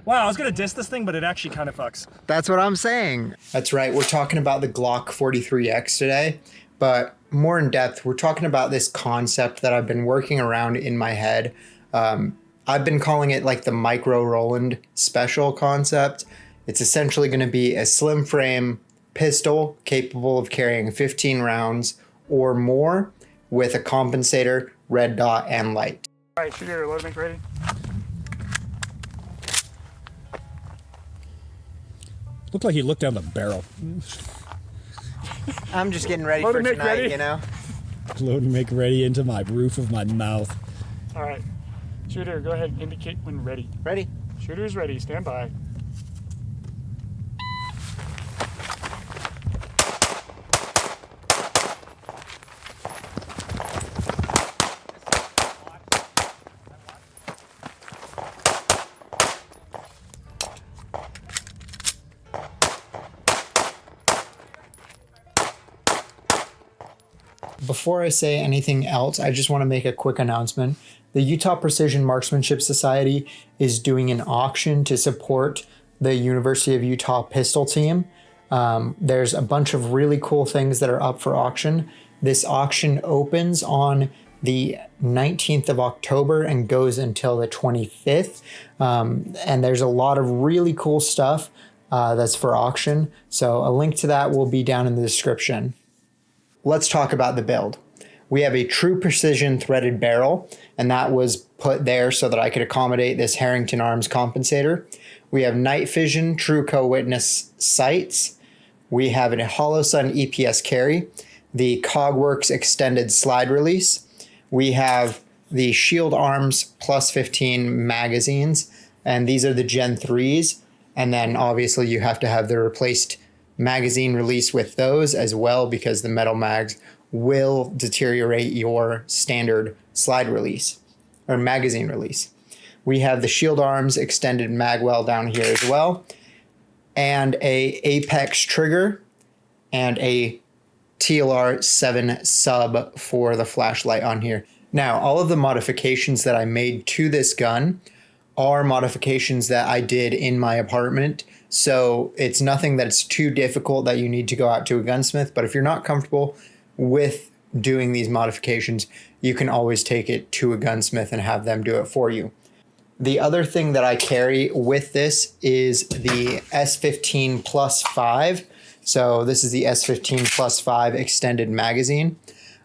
Wow, I was gonna diss this thing, but it actually kind of fucks. That's what I'm saying. That's right. We're talking about the Glock 43X today, but more in depth, we're talking about this concept that I've been working around in my head. I've been calling it like the Micro Roland Special concept. It's essentially going to be a slim frame pistol capable of carrying 15 rounds or more with a compensator, red dot, and light. All right, shooter, load and make ready. Looked like he looked down the barrel. I'm just getting ready Load for and make tonight, ready. you know? Load and make ready into my roof of my mouth. All right, shooter, go ahead and indicate when ready. Ready? Shooter's ready, stand by. Before I say anything else, I just want to make a quick announcement. The Utah Precision Marksmanship Society is doing an auction to support the University of Utah pistol team. There's a bunch of really cool things that are up for auction. This auction opens on the 19th of October and goes until the 25th. And there's a lot of really cool stuff that's for auction. So a link to that will be down in the description. Let's talk about the build. We have a true precision threaded barrel, and that was put there so that I could accommodate this Harrington Arms compensator. We have night vision true co-witness sights. We have a Hollow Sun EPS carry, the Cogworks extended slide release. We have the Shield Arms plus 15 magazines, and these are the Gen 3s. And then obviously you have to have the replaced magazine release with those as well, because the metal mags will deteriorate your standard slide release or magazine release. We have the Shield Arms extended magwell down here as well, and a Apex trigger and a TLR 7 sub for the flashlight on here. Now, all of the modifications that I made to this gun are modifications that I did in my apartment. So it's nothing that's too difficult that you need to go out to a gunsmith. But if you're not comfortable with doing these modifications, you can always take it to a gunsmith and have them do it for you. The other thing that I carry with this is the S15 plus 5. So this is the S15 plus 5 extended magazine.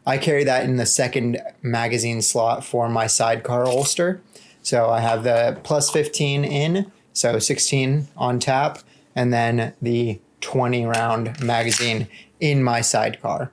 I carry that in the second magazine slot for my sidecar holster. So I have the plus 15 in, so 16 on tap, and then the 20 round magazine in my sidecar.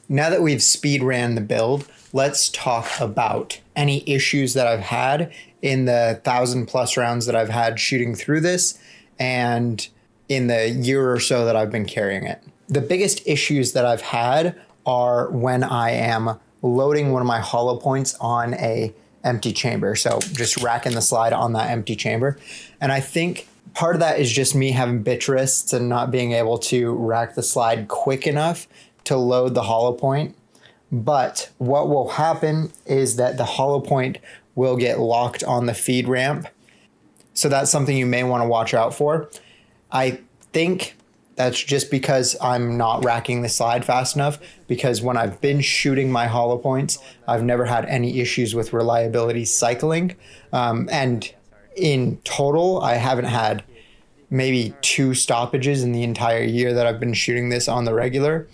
Now that we've speed ran the build, let's talk about any issues that I've had in the 1,000+ rounds that I've had shooting through this and in the year or so that I've been carrying it. The biggest issues that I've had are when I am loading one of my hollow points on a empty chamber. So just racking the slide on that empty chamber. And I think part of that is just me having bitch wrists and not being able to rack the slide quick enough to load the hollow point. But what will happen is that the hollow point will get locked on the feed ramp. So that's something you may want to watch out for. I think that's just because I'm not racking the slide fast enough, because when I've been shooting my hollow points, I've never had any issues with reliability cycling. And in total, I haven't had maybe 2 stoppages in the entire year that I've been shooting this on the regular.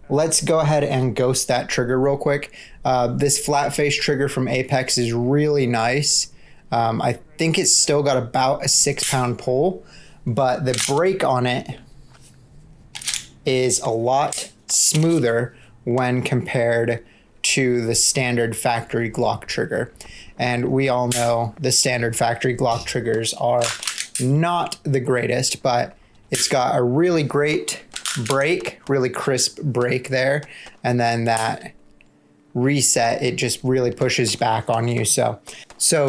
Let's go ahead and ghost that trigger real quick. This flat face trigger from Apex is really nice. I think it's still got about a 6-pound pull, but the brake on it is a lot smoother when compared to the standard factory Glock trigger. And we all know the standard factory Glock triggers are not the greatest, but it's got a really great brake, really crisp brake there. And then that reset, it just really pushes back on you. So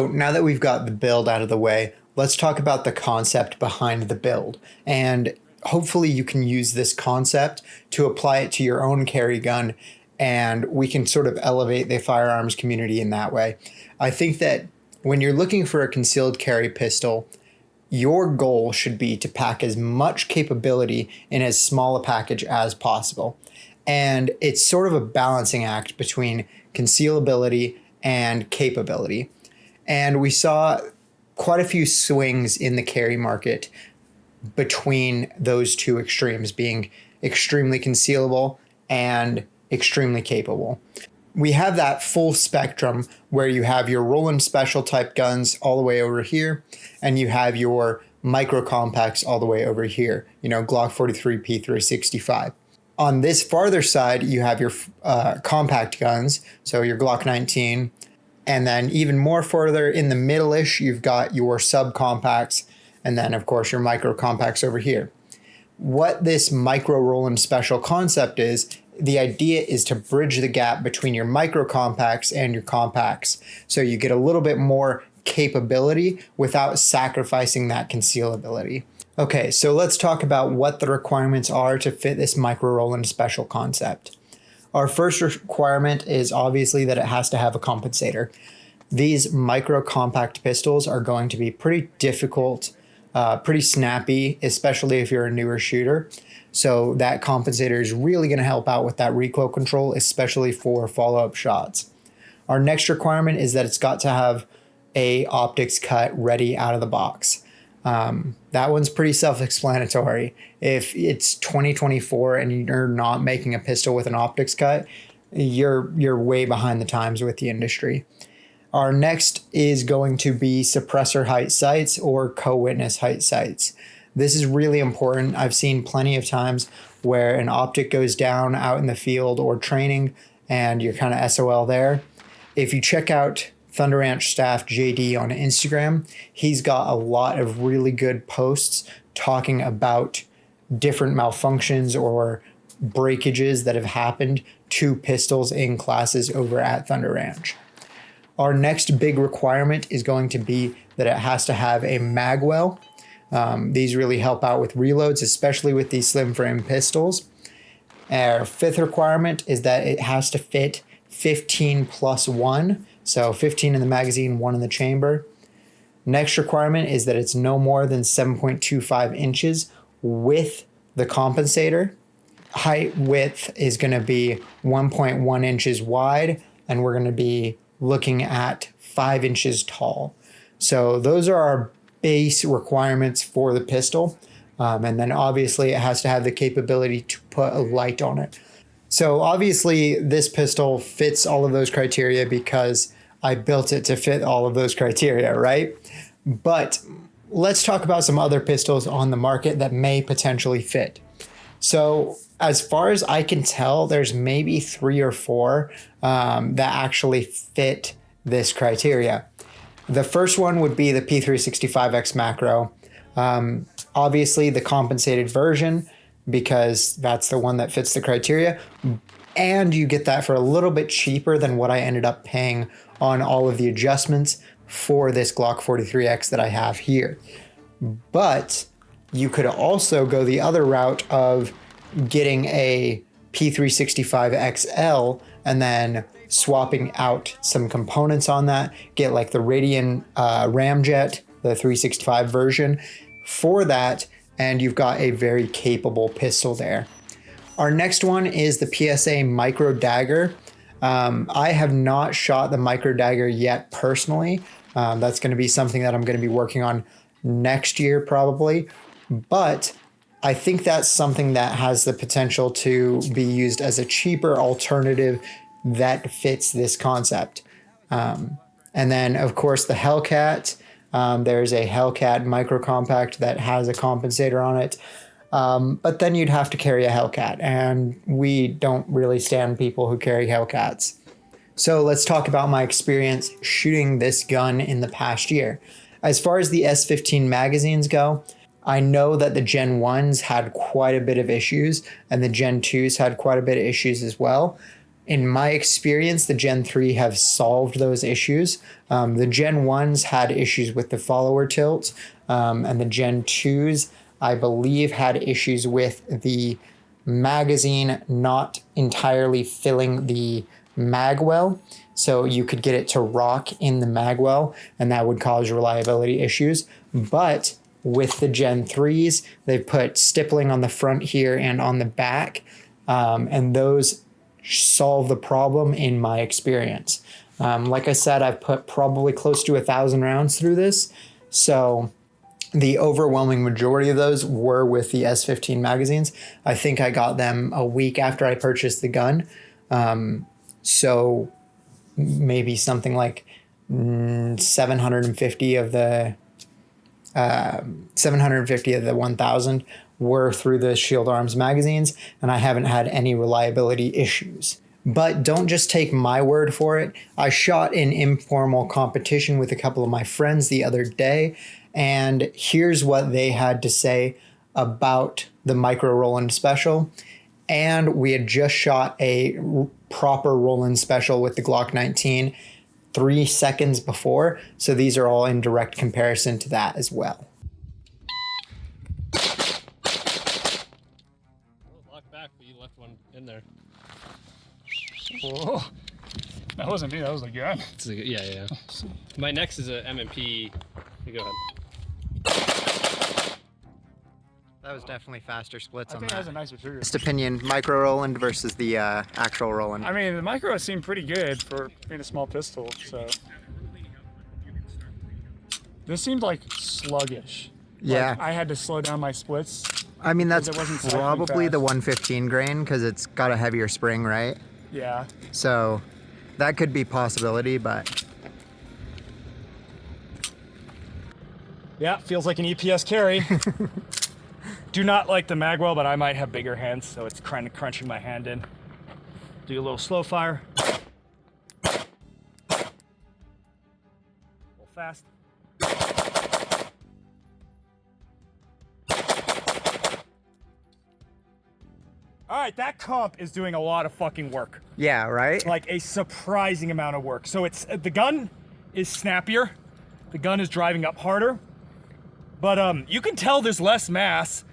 now that we've got the build out of the way, let's talk about the concept behind the build. And hopefully you can use this concept to apply it to your own carry gun, and we can sort of elevate the firearms community in that way. I think that when you're looking for a concealed carry pistol, Your goal should be to pack as much capability in as small a package as possible. And it's sort of a balancing act between concealability and capability. And we saw quite a few swings in the carry market between those two extremes, being extremely concealable and extremely capable. We have that full spectrum where you have your Roland Special type guns all the way over here, and you have your micro compacts all the way over here, Glock 43, P365. On this farther side, you have your compact guns, so your Glock 19, and then even more further in the middle-ish, you've got your subcompacts, and then of course your micro compacts over here. What this Micro Roland Special concept is, the idea is to bridge the gap between your micro compacts and your compacts. So you get a little bit more capability without sacrificing that concealability. Okay, so let's talk about what the requirements are to fit this Micro Roland Special concept. Our first requirement is obviously that it has to have a compensator. These micro compact pistols are going to be pretty difficult, pretty snappy, especially if you're a newer shooter. So that compensator is really going to help out with that recoil control, especially for follow-up shots. Our next requirement is that it's got to have a optics cut ready out of the box. That one's pretty self-explanatory. If it's 2024 and you're not making a pistol with an optics cut, you're way behind the times with the industry. Our next is going to be suppressor height sights or co-witness height sights. This is really important. I've seen plenty of times where an optic goes down out in the field or training and you're kind of SOL there. If you check out Thunder Ranch staff JD on Instagram, he's got a lot of really good posts talking about different malfunctions or breakages that have happened to pistols in classes over at Thunder Ranch. Our next big requirement is going to be that it has to have a mag well. These really help out with reloads, especially with these slim frame pistols. Our fifth requirement is that it has to fit 15 plus 1, so 15 in the magazine, 1 in the chamber. Next requirement is that it's no more than 7.25 inches with the compensator. Height width is going to be 1.1 inches wide, and we're going to be looking at 5 inches tall. So those are our base requirements for the pistol. And then obviously it has to have the capability to put a light on it. So obviously this pistol fits all of those criteria because I built it to fit all of those criteria, right? But let's talk about some other pistols on the market that may potentially fit. So as far as I can tell, there's maybe 3 or 4 that actually fit this criteria. The first one would be the P365X Macro. Obviously the compensated version, because that's the one that fits the criteria. And you get that for a little bit cheaper than what I ended up paying on all of the adjustments for this Glock 43X that I have here. But you could also go the other route of getting a P365XL and then swapping out some components on that, get like the Radian ramjet, the 365 version for that, and you've got a very capable pistol there. Our next one is the PSA Micro Dagger. I have not shot the Micro Dagger yet personally. That's going to be something that I'm going to be working on next year probably, but I think that's something that has the potential to be used as a cheaper alternative that fits this concept. And then of course the Hellcat, there's a Hellcat micro compact that has a compensator on it. But then you'd have to carry a Hellcat, and we don't really stand people who carry Hellcats. So let's talk about my experience shooting this gun in the past year. As far as the S15 magazines go, I know that the Gen 1s had quite a bit of issues, and the Gen 2s had quite a bit of issues as well. In my experience, the Gen 3 have solved those issues. The Gen 1s had issues with the follower tilt, and the Gen 2s, I believe, had issues with the magazine not entirely filling the mag well. So you could get it to rock in the mag well, and that would cause reliability issues. But with the Gen 3s. They've put stippling on the front here and on the back, and those solve the problem in my experience. Like I said, I've put probably close to 1,000 rounds through this, so the overwhelming majority of those were with the S15 magazines. I think I got them a week after I purchased the gun. So maybe something like 750 of the 1,000 were through the Shield Arms magazines, and I haven't had any reliability issues. But don't just take my word for it. I shot an informal competition with a couple of my friends the other day, and here's what they had to say about the Micro Roland Special. And we had just shot a proper Roland Special with the Glock 19 3 seconds before, so these are all in direct comparison to that as well. Lock back, but you left one in there. Whoa. That wasn't me, that was the gun. Yeah. My next is a M&P. You go ahead. That was definitely faster splits I on think that. that was a nicer trigger. Best opinion, Micro Roland versus the actual Roland. I mean, the micro seemed pretty good for being a small pistol, so. This seemed like sluggish. Yeah. Like I had to slow down my splits. I mean, that's it wasn't cycling probably fast. the 115 grain because it's got a heavier spring, right? Yeah. So that could be a possibility, but Yeah, feels like an EPS carry. Do not like the magwell, but I might have bigger hands, so it's kind of crunching my hand in. Do a little slow fire. A little fast. All right, that comp is doing a lot of fucking work. yeah, right? Like a surprising amount of work. So it's the gun is snappier. The gun is driving up harder. But you can tell there's less mass,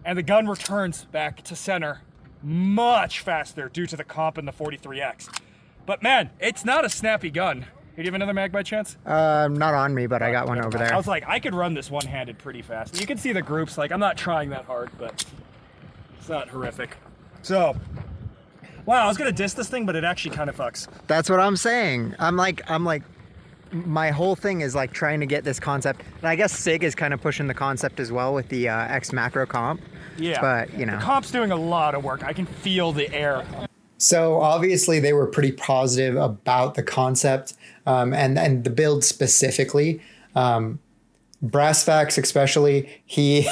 and the gun returns back to center much faster due to the comp and the 43X. But man, it's not a snappy gun. Do you have another mag by chance? Not on me, but I got one over I there. was like, I could run this one-handed pretty fast. You can see the groups. Like, I'm not trying that hard, but it's not horrific. So, wow, I was gonna diss this thing, but it actually kind of fucks. That's what I'm saying. I'm like, my whole thing is like trying to get this concept, and I guess SIG is kind of pushing the concept as well with the X macro comp. Yeah. But you know, The comp's doing a lot of work. I can feel the air. so obviously they were pretty positive about the concept and the build specifically. Brassfax especially, he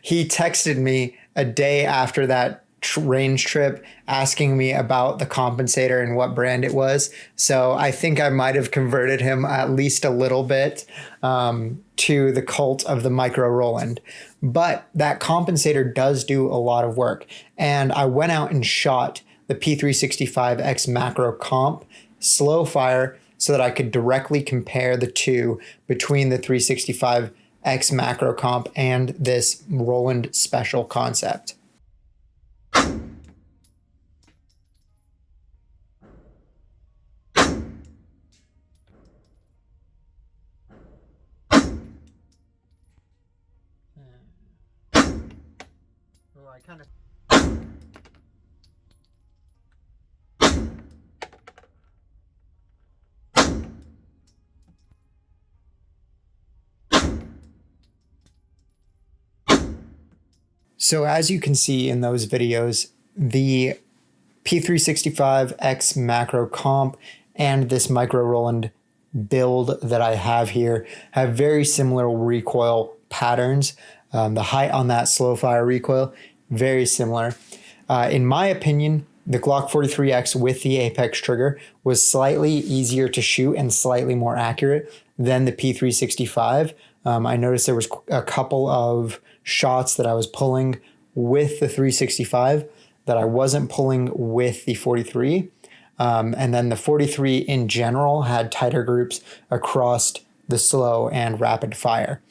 he texted me a day after that range trip asking me about the compensator and what brand it was. So I think I might have converted him at least a little bit to the cult of the Micro Roland. But that compensator does do a lot of work. And I went out and shot the P365X macro comp slow fire so that I could directly compare the two between the 365X macro comp and this Roland Special concept. So as you can see in those videos, the P365X macro comp and this Micro Roland build that I have here have very similar recoil patterns. The height on that slow fire recoil, very similar. In my opinion, the Glock 43X with the Apex trigger was slightly easier to shoot and slightly more accurate than the P365. I noticed there was a couple of shots that I was pulling with the 365 that I wasn't pulling with the 43. And then the 43 in general had tighter groups across the slow and rapid fire.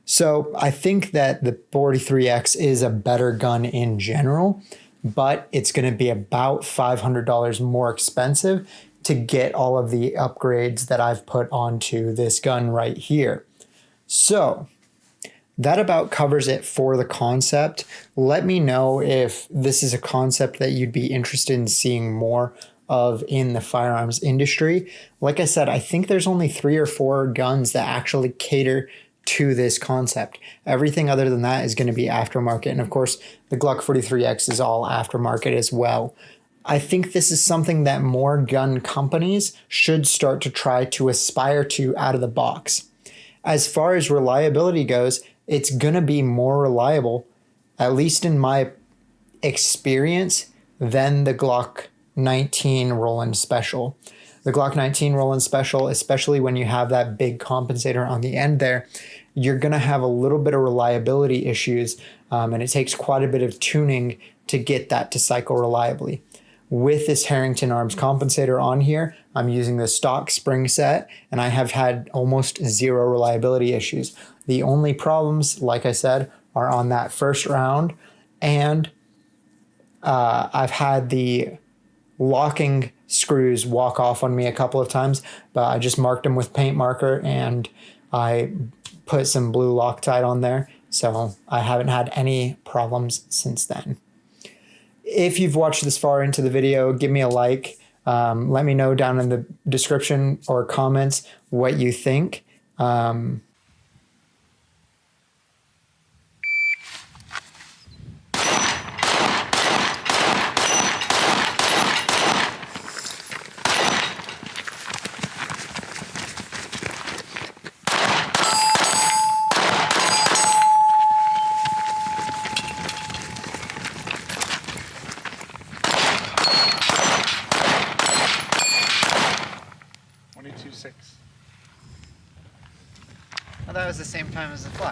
So I think that the 43X is a better gun in general, but it's going to be about $500 more expensive to get all of the upgrades that I've put onto this gun right here. So that about covers it for the concept. Let me know if this is a concept that you'd be interested in seeing more of in the firearms industry. Like I said, I think there's only 3 or 4 guns that actually cater to this concept. Everything other than that is going to be aftermarket. And of course, the Glock 43X is all aftermarket as well. I think this is something that more gun companies should start to try to aspire to out of the box. As far as reliability goes, it's going to be more reliable, at least in my experience, than the Glock 19 Roland Special. The Glock 19 Roland Special, especially when you have that big compensator on the end there, you're going to have a little bit of reliability issues, and it takes quite a bit of tuning to get that to cycle reliably. With this Harrington Arms compensator on here, I'm using the stock spring set, and I have had almost 0 reliability issues. The only problems, like I said, are on that first round, and I've had the locking screws walk off on me a couple of times, but I just marked them with paint marker and I put some blue Loctite on there, so I haven't had any problems since then. If you've watched this far into the video, give me a like. Let me know down in the description or comments what you think. And